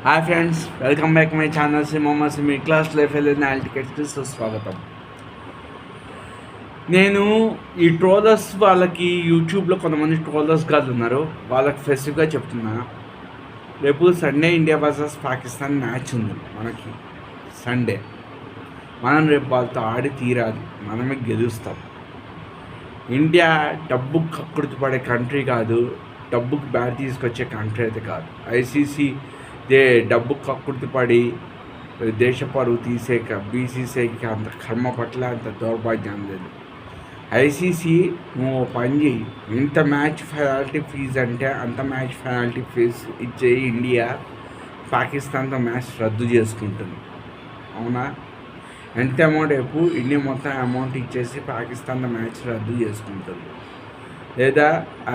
Hi friends, welcome back my channel Mohammed మీ class life టికెట్స్కి సుస్వాగతం. నేను ఈ ట్రోలర్స్ వాళ్ళకి యూట్యూబ్లో కొంతమంది ట్రోలర్స్ గారు ఉన్నారు, వాళ్ళకి ఫెస్టివ్గా చెప్తున్నా. రేపు Sunday India versus Pakistan match ఉంది మనకి. సండే మనం రేపు వాళ్ళతో ఆడి తీరాలి, మనమే గెలుస్తాం. ఇండియా డబ్బుకు కక్కుర్తి పడే కంట్రీ కాదు, డబ్బుకు బ్యాట్ తీసుకొచ్చే కంట్రీ అయితే కాదు. ఐసీసీ డబ్బు కక్కుర్తి పడి దేశ పరువు తీసేక బీసీసీకి అంత కర్మ పట్ల అంత దౌర్భాగ్యం లేదు. ఐసీసీ నువ్వు పని చేయి, ఇంత మ్యాచ్ పెనాల్టీ ఫీజు అంటే అంత మ్యాచ్ పెనాల్టీ ఫీజు ఇచ్చే ఇండియా పాకిస్తాన్తో మ్యాచ్ రద్దు చేసుకుంటుంది. అవునా? ఎంత అమౌంట్ రేపు ఇండియా మొత్తం అమౌంట్ ఇచ్చేసి పాకిస్తాన్తో మ్యాచ్ రద్దు చేసుకుంటుంది. లేదా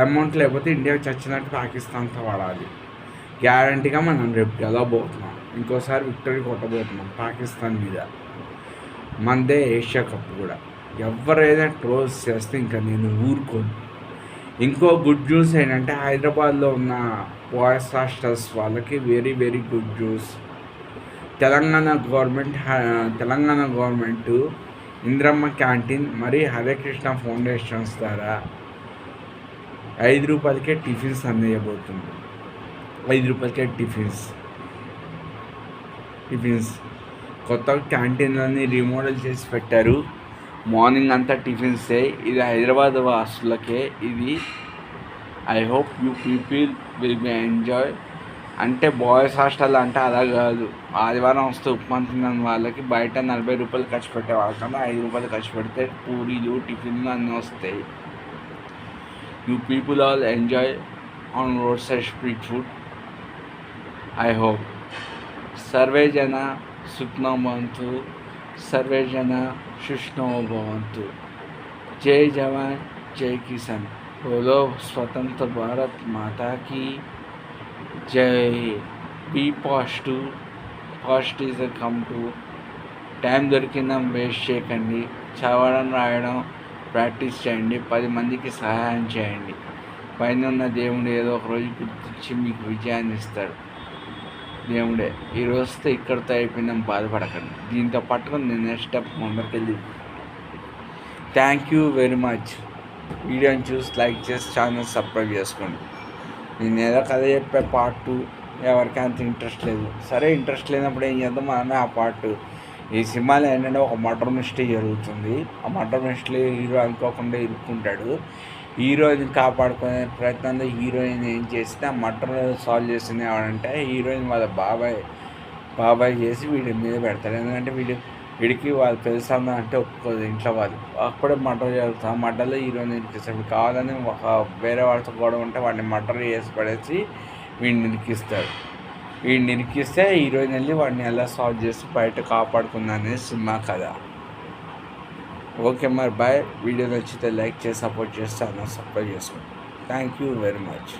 అమౌంట్ లేకపోతే ఇండియా చచ్చినట్టు పాకిస్తాన్తో వాడాలి. గ్యారంటీగా మనం రేపు గెలవబోతున్నాం, ఇంకోసారి విక్టరీ కొట్టబోతున్నాం పాకిస్తాన్ మీద. మనదే ఏషియా కప్ కూడా. ఎవరైనా ట్రోల్స్ చేస్తే ఇంకా నేను ఊరుకోను. ఇంకో గుడ్ న్యూస్ ఏంటంటే హైదరాబాద్లో ఉన్న బాయ్స్ హాస్టల్స్ వాళ్ళకి very very good news. Telangana government Indiramma canteen మరి హరే కృష్ణ ఫౌండేషన్స్ ద్వారా 5 రూపాయలకే టిఫిన్స్ అందియబోతుంది. 5 రూపాయలకే టిఫిన్స్ కొత్త క్యాంటీన్లని రీమోడల్ చేసి పెట్టారు. మార్నింగ్ అంతా టిఫిన్సే. ఇది హైదరాబాద్ వాసులకే ఇది. I hope you people will be enjoy. అంటే బాయ్స్ హాస్టల్ అంటే అలా కాదు, ఆదివారం వస్తే ఉప్మా తిన్న వాళ్ళకి బయట 40 రూపాయలు ఖర్చు పెట్టే వాళ్ళకన్నా 5 రూపాయలు ఖర్చు పెడితే పూరీలు టిఫిన్లు అన్నీ వస్తాయి. You people all enjoy on road side street food. I hope. Sarve jana sukhno bhavantu, sarve jana shushno bhavantu. Jai Jawan, Jai Kisan. Bolo Swatantra Bharat Mata ki Jai. Be positive. Positive come to. Time దొరికిందా waste చేయకండి. చదవడం రాయడం practice చేయండి. 10 మందికి సహాయం చేయండి. పైన ఉన్న దేవుడు ఏదో ఒక రోజు గుర్తించి మీకు విజయాన్ని ఇస్తాడు. దేవుడే ఈ రోజుతో ఇక్కడితో అయిపోయిందని బాధపడకండి. దీంతో పట్టుకొని నేను నెక్స్ట్ స్టెప్ ముందరికెళ్ళి. Thank you very much. వీడియోని చూసి లైక్ చేసి ఛానల్ సబ్స్క్రైబ్ చేసుకోండి. నేను ఏదో కథ చెప్పే పార్ట్ 2 ఎవరికి అంత ఇంట్రెస్ట్ లేదు. సరే, ఇంట్రెస్ట్ లేనప్పుడు ఏం చేద్దాం, మనమే ఆ పార్ట్. ఈ సినిమాలో ఏంటంటే ఒక మర్డర్ మిస్టరీ జరుగుతుంది. ఆ మర్డర్ మిస్టరీ హీరో అనుకోకుండా ఇరుక్కుంటాడు. హీరోయిన్ కాపాడుకునే ప్రయత్నంలో హీరోయిన్ ఏం చేస్తే ఆ మర్డర్ సాల్వ్ చేసింది ఎవడంటే హీరోయిన్ వాళ్ళ బాబాయ్ చేసి వీడి మీద పెడతాడు. ఎందుకంటే వీడికి వాళ్ళు తెలుసా అంటే ఒప్పుకోదు ఇంట్లో వాళ్ళు. అప్పుడే మర్డర్ జరుగుతుంది. ఆ మర్డర్లో హీరోయిన్ ఇరికిస్తాడు. కావాలని వేరే వాళ్ళతో గొడవ ఉంటే వాడిని మర్డర్ చేసి పడేసి వీడిని ఇరికిస్తాడు. వీడిని ఇరికిస్తే హీరోయిన్ వెళ్ళి వాడిని ఎలా సాల్వ్ చేసి బయట కాపాడుకుందనేది సినిమా కథ. ఓకే మరి బాయ్. వీడియో నచ్చితే లైక్ చేసి సపోర్ట్ చేస్తే అన్న సబ్స్క్రైబ్ చేసుకోండి. Thank you very much.